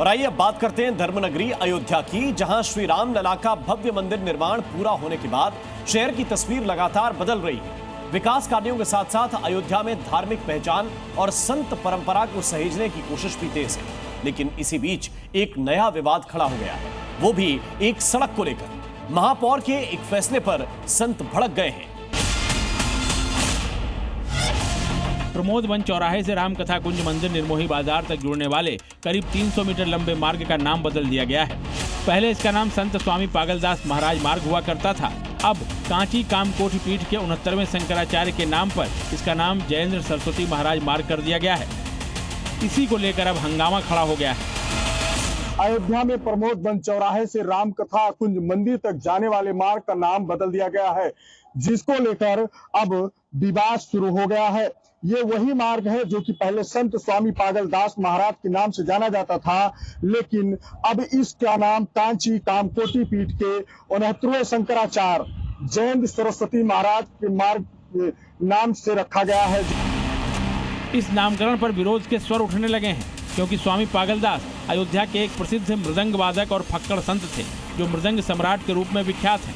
और आइए अब बात करते हैं धर्मनगरी अयोध्या की, जहां श्री राम लला का भव्य मंदिर निर्माण पूरा होने के बाद शहर की तस्वीर लगातार बदल रही है। विकास कार्यों के साथ साथ अयोध्या में धार्मिक पहचान और संत परंपरा को सहेजने की कोशिश भी तेज है, लेकिन इसी बीच एक नया विवाद खड़ा हो गया है, वो भी एक सड़क को लेकर। महापौर के एक फैसले पर संत भड़क गए हैं। प्रमोद वन चौराहे से रामकथा कुंज मंदिर निर्मोही बाजार तक जुड़ने वाले करीब 300 मीटर लंबे मार्ग का नाम बदल दिया गया है। पहले इसका नाम संत स्वामी पागलदास महाराज मार्ग हुआ करता था। अब कांची कामकोटि पीठ के 69वें शंकराचार्य के नाम पर इसका नाम जयेंद्र सरस्वती महाराज मार्ग कर दिया गया है। इसी को लेकर अब हंगामा खड़ा हो गया है। अयोध्या में प्रमोद वन चौराहे से रामकथा कुंज मंदिर तक जाने वाले मार्ग का नाम बदल दिया गया है, जिसको लेकर अब विवाद शुरू हो गया है। ये वही मार्ग है जो कि पहले संत स्वामी पागलदास महाराज के नाम से जाना जाता था, लेकिन अब इसका नाम कांची कामकोटि पीठ के 69वें शंकराचार्य जयेंद्र सरस्वती महाराज के मार्ग के नाम से रखा गया है। इस नामकरण पर विरोध के स्वर उठने लगे हैं, क्योंकि स्वामी पागलदास अयोध्या के एक प्रसिद्ध मृदंग वादक और फक्कड़ संत थे, जो मृदंग सम्राट के रूप में विख्यात हैं।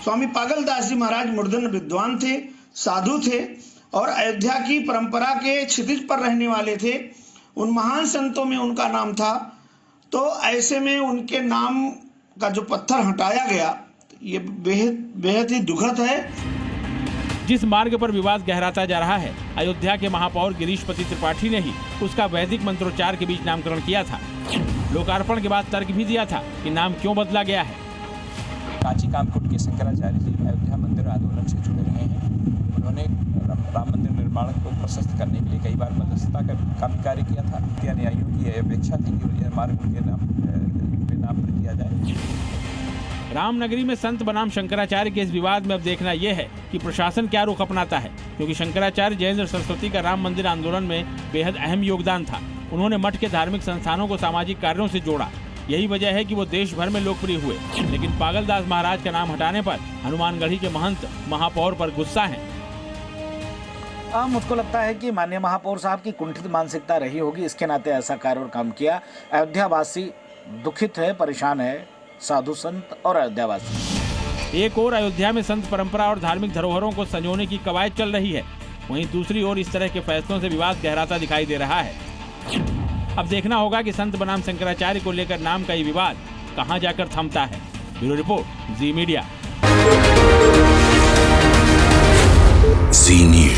स्वामी पागलदास जी महाराज मृदंग विद्वान थे, साधु थे और अयोध्या की परंपरा के क्षितिज पर रहने वाले थे। उन महान संतों में उनका नाम था, तो ऐसे में उनके नाम का जो पत्थर हटाया गया, ये बेहद ही दुखद है। जिस मार्ग पर विवाद गहराता जा रहा है, अयोध्या के महापौर गिरीशपति त्रिपाठी ने ही उसका वैदिक मंत्रोच्चार के बीच नामकरण किया था। लोकार्पण के बाद तर्क भी दिया था कि नाम क्यों बदला गया है। कांची कामकोटि के शंकराचार्य जी अयोध्या मंदिर आंदोलन से जुड़े रहे हैं। उन्होंने राम मंदिर निर्माण को प्रशस्त करने के लिए कई बार मध्यस्थता का कार्य किया था। अनुयायियों की अपेक्षा थी कि यह मार्ग उनके नाम पर किया जाए। रामनगरी में संत बनाम शंकराचार्य के इस विवाद में अब देखना यह है कि प्रशासन क्या रुख अपनाता है, क्योंकि शंकराचार्य जयेंद्र सरस्वती का राम मंदिर आंदोलन में बेहद अहम योगदान था। उन्होंने मठ के धार्मिक संस्थानों को सामाजिक कार्यों से जोड़ा। यही वजह है कि वो देश भर में लोकप्रिय हुए, लेकिन पागलदास महाराज का नाम हटाने पर हनुमानगढ़ी के महंत महापौर पर गुस्सा हैं। मुझको लगता है कि माननीय महापौर साहब की कुंठित मानसिकता रही होगी, इसके नाते ऐसा कार्य और काम किया। अयोध्यावासी दुखित है, परेशान है, साधु संत और अयोध्यावासी। एक और अयोध्या में संत परंपरा और धार्मिक धरोहरों को संजोने की कवायद चल रही है, वहीं दूसरी ओर इस तरह के फैसलों से विवाद गहराता दिखाई दे रहा है। अब देखना होगा कि संत बनाम शंकराचार्य को लेकर नाम का ये विवाद कहां जाकर थमता है। ब्यूरो रिपोर्ट, जी मीडिया। जी न्यूज़।